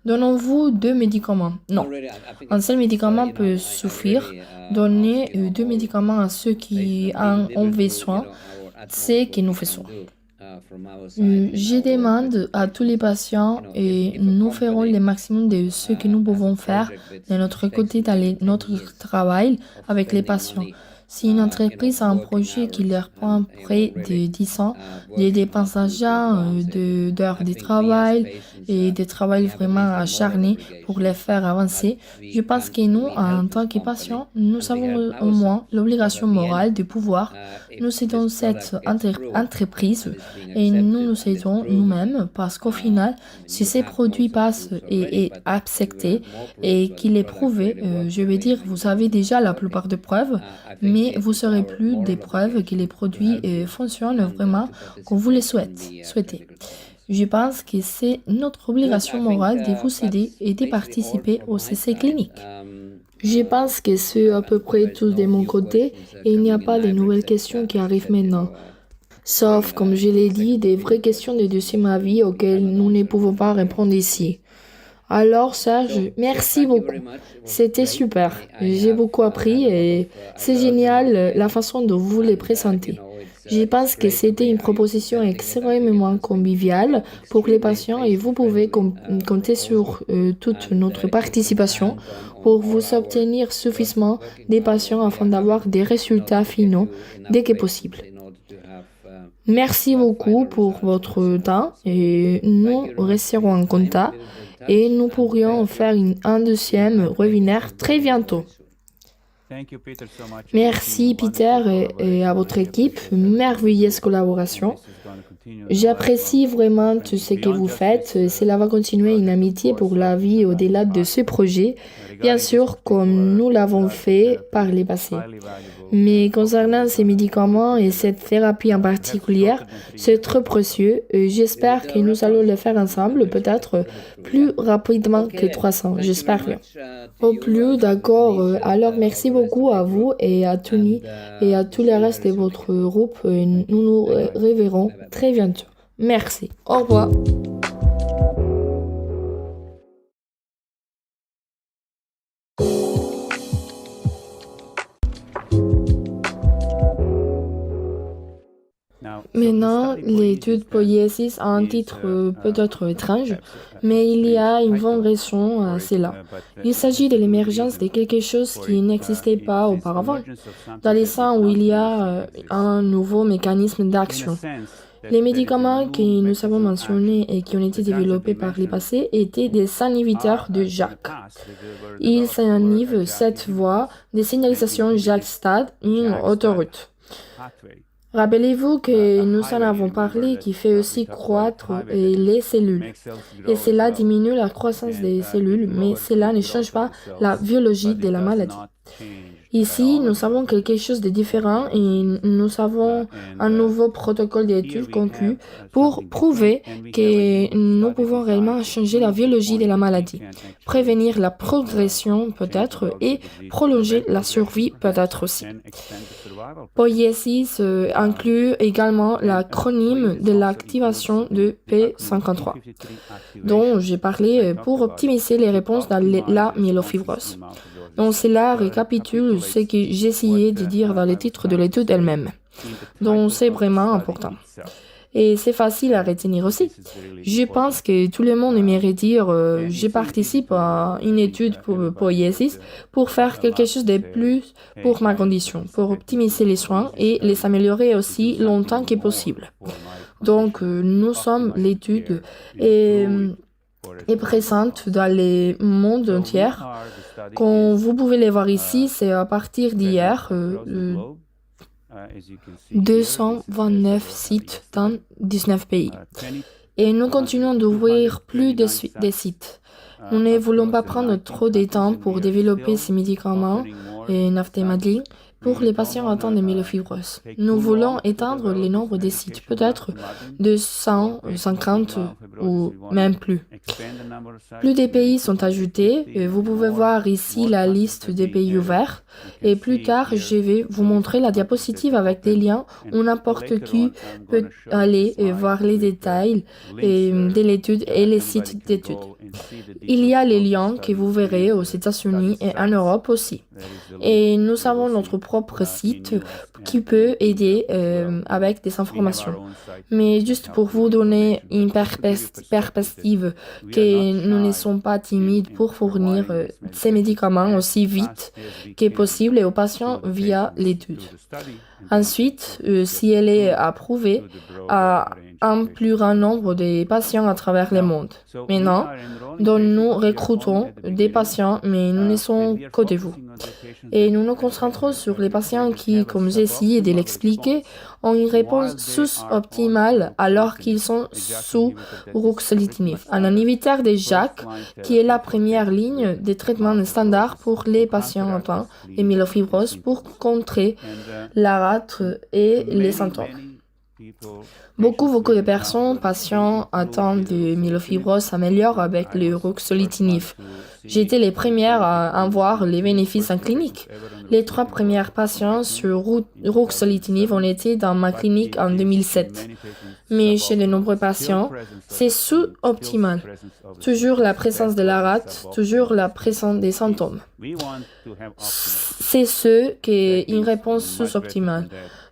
donnons-vous 2 médicaments. Non, un seul médicament peut suffire. Donner 2 médicaments à ceux qui en ont besoin, c'est ce que nous faisons. Je demande à tous les patients et nous ferons le maximum de ce que nous pouvons faire de notre côté dans notre travail avec les patients. Si une entreprise a un projet qui leur prend près de 10 ans, des dépenses d'argent, d'heures de travail et de travail vraiment acharné pour les faire avancer, je pense que nous, en tant que patients, nous avons au moins l'obligation morale de pouvoir nous aidons cette entreprise et nous nous aidons nous-mêmes parce qu'au final, si ces produits passent et est accepté et qu'il est prouvé, je veux dire, vous avez déjà la plupart des preuves, mais vous serez plus des preuves que les produits fonctionnent vraiment comme vous les souhaitez. Je pense que c'est notre obligation morale de vous aider et de participer aux essais cliniques. Je pense que c'est à peu près tout de mon côté et il n'y a pas de nouvelles questions qui arrivent maintenant. Sauf, comme je l'ai dit, des vraies questions de deuxième avis auxquelles nous ne pouvons pas répondre ici. Alors Serge, merci beaucoup. C'était super. J'ai beaucoup appris et c'est génial la façon dont vous les présentez. Je pense que c'était une proposition extrêmement conviviale pour les patients et vous pouvez compter sur toute notre participation pour vous obtenir suffisamment des patients afin d'avoir des résultats finaux dès que possible. Merci beaucoup pour votre temps et nous resterons en contact et nous pourrions faire un deuxième webinaire très bientôt. Merci Peter et à votre équipe, merveilleuse collaboration. J'apprécie vraiment tout ce que vous faites. Cela va continuer une amitié pour la vie au-delà de ce projet, bien sûr comme nous l'avons fait par le passé. Mais concernant ces médicaments et cette thérapie en particulier, c'est très précieux. J'espère que nous allons le faire ensemble, peut-être plus rapidement que 300. J'espère bien. Au plus, d'accord. Alors, merci beaucoup à vous et à Tony et à tout le reste de votre groupe. Nous nous reverrons très bientôt. Merci. Au revoir. Maintenant, l'étude poïésis a un titre peut-être étrange, mais il y a une bonne raison à cela. Il s'agit de l'émergence de quelque chose qui n'existait pas auparavant, dans le sens où il y a un nouveau mécanisme d'action. Les médicaments que nous avons mentionnés et qui ont été développés par le passé étaient des inhibiteurs de JAK. Ils inhibent cette voie de signalisation JAK-STAT, une autoroute. Rappelez-vous que nous en avons parlé qui fait aussi croître les cellules. Et cela diminue la croissance des cellules, mais cela ne change pas la biologie de la maladie. Ici, nous avons quelque chose de différent et nous avons un nouveau protocole d'études conclu pour prouver que nous pouvons réellement changer la biologie de la maladie, prévenir la progression peut-être et prolonger la survie peut-être aussi. Poiesis inclut également l'acronyme de l'activation de P53, dont j'ai parlé pour optimiser les réponses dans la myélofibrose. Donc cela récapitule ce que j'essayais de dire dans le titre de l'étude elle-même. Donc c'est vraiment important. Et c'est facile à retenir aussi. Je pense que tout le monde aimerait dire je participe à une étude pour poiesis pour faire quelque chose de plus pour ma condition, pour optimiser les soins et les améliorer aussi longtemps que possible. Donc nous sommes l'étude est présente dans le monde entier. Comme vous pouvez le voir ici, c'est à partir d'hier 229 sites dans 19 pays. Et nous continuons d'ouvrir plus de sites. Nous ne voulons pas prendre trop de temps pour développer ces médicaments et naftamadine pour les patients atteints de myélofibrose. Nous voulons étendre le nombre de sites, peut-être de 150 ou même plus. Plus de pays sont ajoutés. Vous pouvez voir ici la liste des pays ouverts. Et plus tard, je vais vous montrer la diapositive avec des liens où n'importe qui peut aller et voir les détails de l'étude et les sites d'études. Il y a les liens que vous verrez aux États-Unis et en Europe aussi. Et nous avons notre propre site qui peut aider avec des informations. Mais juste pour vous donner une perspective que nous ne sommes pas timides pour fournir ces médicaments aussi vite que possible et aux patients via l'étude. Ensuite, si elle est approuvée, à un plus grand nombre de patients à travers le monde. Maintenant, donc nous recrutons des patients, mais nous ne sommes qu'au début. Et nous nous concentrons sur les patients qui, comme j'ai essayé de l'expliquer, ont une réponse sous-optimale alors qu'ils sont sous ruxolitinib, un inhibiteur de JAK qui est la première ligne de traitement standard pour les patients atteints de myélofibrose pour contrer la rate et les symptômes. Beaucoup de personnes, patients, atteints de myélofibrose s'améliorent avec le ruxolitinib. J'étais les premières à en voir les bénéfices en clinique. Les 3 premières patients sur ruxolitinib ont été dans ma clinique en 2007. Mais chez de nombreux patients, c'est sous-optimal. Toujours la présence de la rate, toujours la présence des symptômes. C'est ce qu'est une réponse sous-optimale.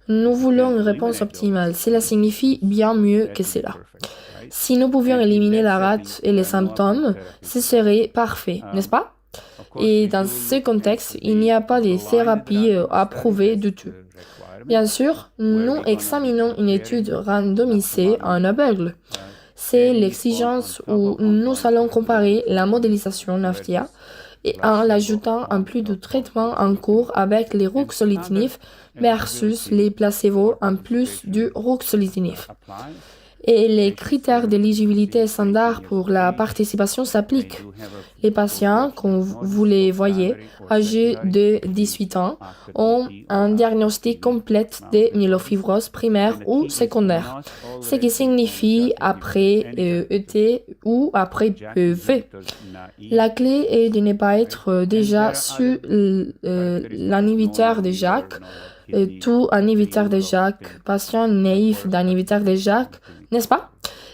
Nous voulons une réponse optimale. Cela signifie bien mieux que cela. Si nous pouvions éliminer la rate et les symptômes, ce serait parfait, n'est-ce pas? Et dans ce contexte, il n'y a pas de thérapie approuvée du tout. Bien sûr, nous examinons une étude randomisée en aveugle. C'est l'exigence où nous allons comparer la modélisation NAFTA et en l'ajoutant en plus de traitements en cours avec les ruxolitinib versus les placebos en plus du ruxolitinib. Et les critères d'éligibilité standards pour la participation s'appliquent. Les patients, comme vous les voyez, âgés de 18 ans, ont un diagnostic complet de myélofibrose primaire ou secondaire, ce qui signifie après ET ou après PV. La clé est de ne pas être déjà sur l'inhibiteur de JAK, tout inhibiteur de JAK, patient naïf d'inhibiteur de JAK, n'est-ce pas?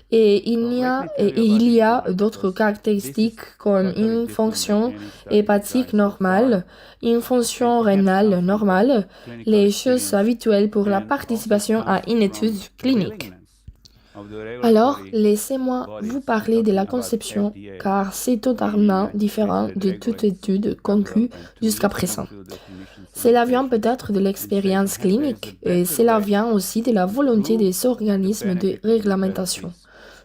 Et il y a d'autres caractéristiques comme une fonction hépatique normale, une fonction rénale normale, les choses habituelles pour la participation à une étude clinique. Alors, laissez-moi vous parler de la conception, car c'est totalement différent de toute étude conclue jusqu'à présent. Cela vient peut-être de l'expérience clinique et cela vient aussi de la volonté des organismes de réglementation.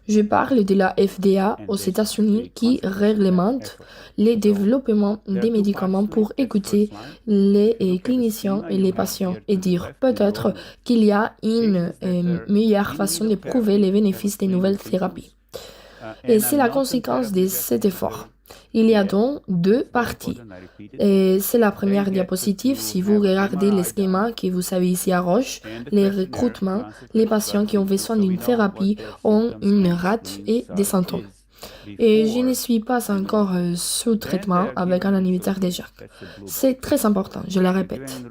Je parle de la FDA aux États-Unis qui réglemente le développement des médicaments pour écouter les cliniciens et les patients et dire peut-être qu'il y a une meilleure façon de prouver les bénéfices des nouvelles thérapies. Et c'est la conséquence de cet effort. Il y a donc 2 parties. Et c'est la première diapositive. Si vous regardez les schémas que vous savez ici à gauche, les recrutements, les patients qui ont besoin d'une thérapie ont une rate et des symptômes. Et je ne suis pas encore sous traitement avec un inhibiteur de JAK. C'est très important, je le répète.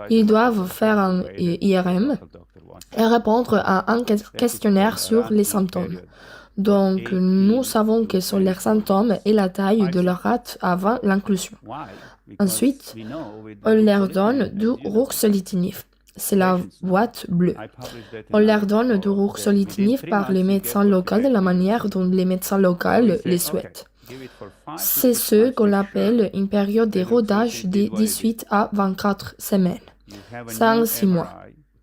Ils doivent faire un IRM et répondre à un questionnaire sur les symptômes. Donc, nous savons quels sont leurs symptômes et la taille de leur rate avant l'inclusion. Ensuite, on leur donne du ruxolitinib. C'est la boîte bleue. On leur donne du ruxolitinib par les médecins locaux de la manière dont les médecins locaux le souhaitent. C'est ce qu'on appelle une période de rodage de 18 à 24 semaines. 5-6 mois.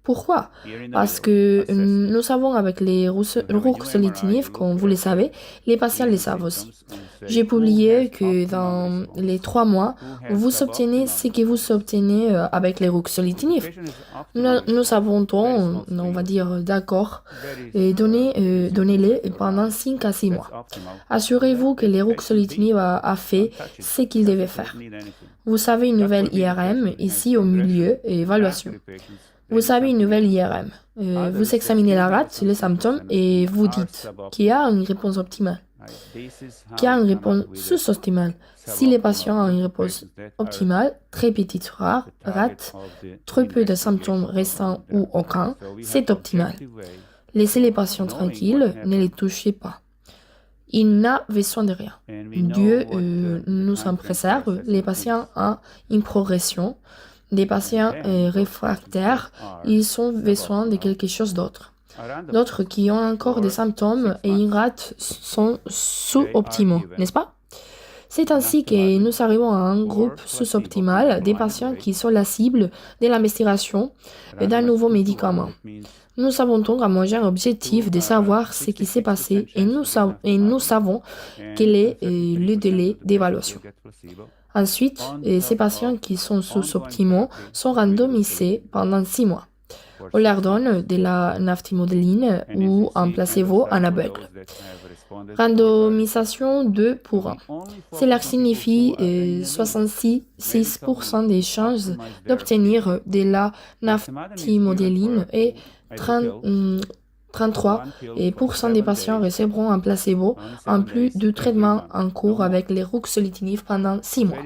Pourquoi? Parce que nous savons avec les ruxolitinib, comme vous le savez, les patients le savent aussi. J'ai publié que dans les 3 mois, vous obtenez ce que vous obtenez avec les ruxolitinib. Nous savons donc, on va dire d'accord, donnez-les pendant 5 à 6 mois. Assurez-vous que les ruxolitinib a fait ce qu'il devait faire. Vous savez une nouvelle IRM ici au milieu, évaluation. Vous savez une nouvelle IRM. Vous examinez la rate, les symptômes et vous dites qu'il y a une réponse optimale, qu'il y a une réponse sous-optimale. Si les patients ont une réponse optimale, très petite rate, très peu de symptômes restants ou aucun, c'est optimal. Laissez les patients tranquilles, ne les touchez pas. Il n'a besoin de rien. Dieu nous en préserve. Les patients ont une progression. Des patients réfractaires, ils ont besoin de quelque chose d'autre. D'autres qui ont encore des symptômes et une rate sont sous-optimaux, n'est-ce pas? C'est ainsi que nous arrivons à un groupe sous-optimal des patients qui sont la cible de l'investigation d'un nouveau médicament. Nous avons donc un moyen objectif de savoir ce qui s'est passé et nous savons quel est le délai d'évaluation. Ensuite, ces patients qui sont sous-optimaux sont randomisés pendant 6 mois. On leur donne de la naftimodéline ou un placebo en aveugle. Randomisation 2 pour 1. Cela signifie 66% des chances d'obtenir de la naftimodéline et 33% des patients recevront un placebo en plus du traitement en cours avec les ruxolitinib pendant 6 mois.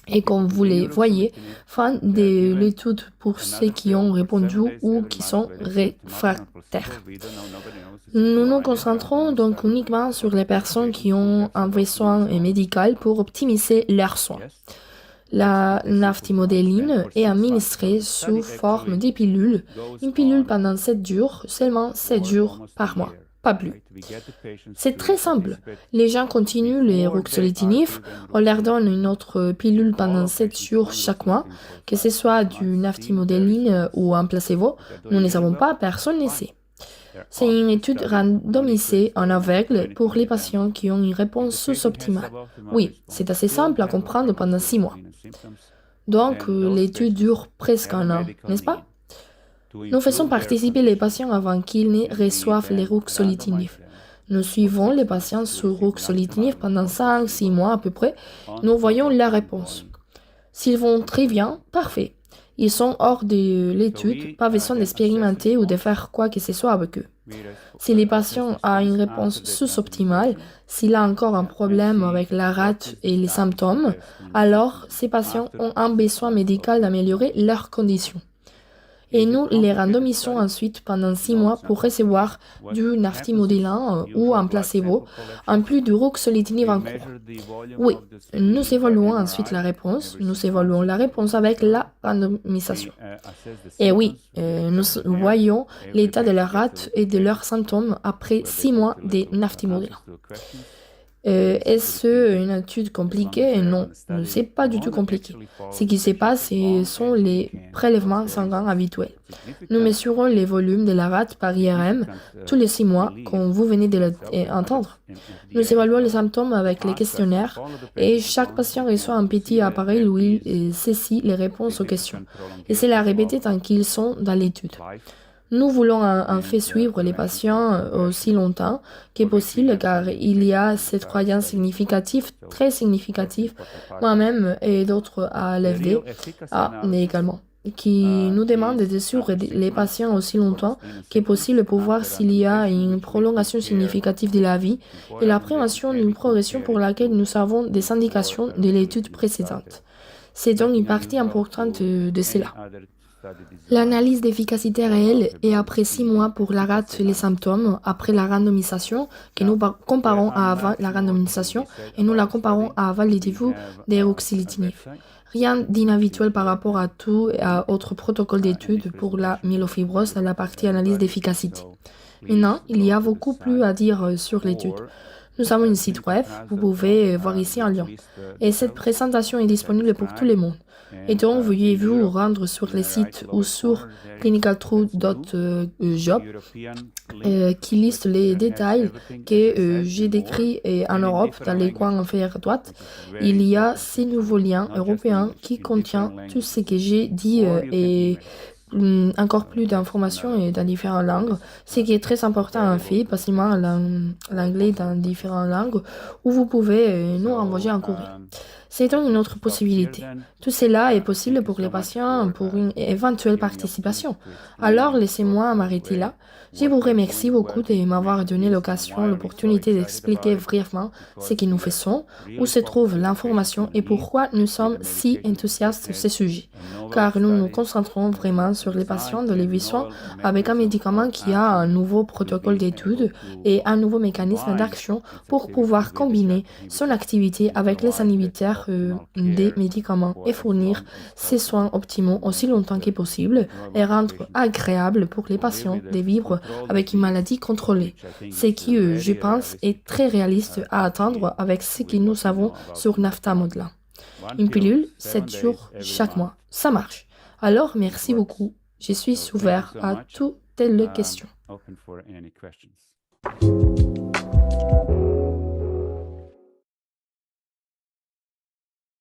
Et comme vous les voyez, fin de l'étude pour ceux qui ont répondu ou qui sont réfractaires. Nous nous concentrons donc uniquement sur les personnes qui ont un besoin médical pour optimiser leurs soins. La naftimodéline est administrée sous forme de pilule, une pilule pendant 7 jours, seulement 7 jours par mois, pas plus. C'est très simple. Les gens continuent les ruxolitinib, on leur donne une autre pilule pendant 7 jours chaque mois, que ce soit du naftimodéline ou un placebo, nous ne savons pas, personne ne sait. C'est une étude randomisée en aveugle pour les patients qui ont une réponse sous-optimale. Oui, c'est assez simple à comprendre pendant 6 mois. Donc, l'étude dure presque un an, n'est-ce pas? Nous faisons participer les patients avant qu'ils ne reçoivent les ruxolitinib. Nous suivons les patients sur ruxolitinib pendant 5-6 mois à peu près. Nous voyons la réponse. S'ils vont très bien, parfait. Ils sont hors de l'étude, pas besoin d'expérimenter ou de faire quoi que ce soit avec eux. Si les patients ont une réponse sous-optimale, s'il a encore un problème avec la rate et les symptômes, alors ces patients ont un besoin médical d'améliorer leurs conditions. Et nous les randomisons ensuite pendant 6 mois pour recevoir du naftimodéline ou un placebo, en plus du ruxolitinib en cours. Oui, nous évaluons ensuite la réponse. Nous évaluons la réponse avec la randomisation. Et oui, nous voyons l'état de la rate et de leurs symptômes après 6 mois de naftimodéline. Est-ce une étude compliquée? Non, c'est pas du tout compliqué. Ce qui se passe, ce sont les prélèvements sanguins habituels. Nous mesurons les volumes de la rate par IRM tous les 6 mois, comme vous venez de l'entendre. Nous évaluons les symptômes avec les questionnaires et chaque patient reçoit un petit appareil où il saisit les réponses aux questions. Et c'est la répéter tant qu'ils sont dans l'étude. Nous voulons en fait suivre les patients aussi longtemps que possible car il y a cette croyance significative, très significative, moi-même et d'autres à l'FD, également, qui nous demandent de suivre les patients aussi longtemps que possible pour voir s'il y a une prolongation significative de la vie et la prévention d'une progression pour laquelle nous avons des indications de l'étude précédente. C'est donc une partie importante de cela. L'analyse d'efficacité réelle est après 6 mois pour la rate et les symptômes, après la randomisation, que nous comparons à avant la randomisation, et nous la comparons à avant le début des ruxolitinib. Rien d'inhabituel par rapport à tout et à autre protocole d'étude pour la myélofibrose dans la partie analyse d'efficacité. Maintenant, il y a beaucoup plus à dire sur l'étude. Nous avons un site web, vous pouvez voir ici un lien. Et cette présentation est disponible pour tout le monde. Et donc, veuillez vous rendre sur le site ou sur clinicaltruth.job qui liste les détails que j'ai décrits en Europe dans les coins inférieurs droite. Il y a ces nouveaux liens européens qui contiennent tout ce que j'ai dit et encore plus d'informations dans différentes langues, ce qui est très important en fait, pas seulement l'anglais dans différentes langues, où vous pouvez nous envoyer un courrier. C'est donc une autre possibilité. Tout cela est possible pour les patients pour une éventuelle participation. Alors laissez-moi m'arrêter là. Je vous remercie beaucoup de m'avoir donné l'opportunité d'expliquer brièvement ce que nous faisons, où se trouve l'information et pourquoi nous sommes si enthousiastes sur ce sujet. Car nous nous concentrons vraiment sur les patients de l'éviction avec un médicament qui a un nouveau protocole d'étude et un nouveau mécanisme d'action pour pouvoir combiner son activité avec les inhibiteurs des médicaments et fournir ces soins optimaux aussi longtemps que possible et rendre agréable pour les patients de vivre avec une maladie contrôlée. Ce qui, je pense, est très réaliste à attendre avec ce que nous savons sur naftamodéline. Une pilule, 7 jours chaque mois. Ça marche. Alors, merci beaucoup. Je suis ouvert à toutes les questions.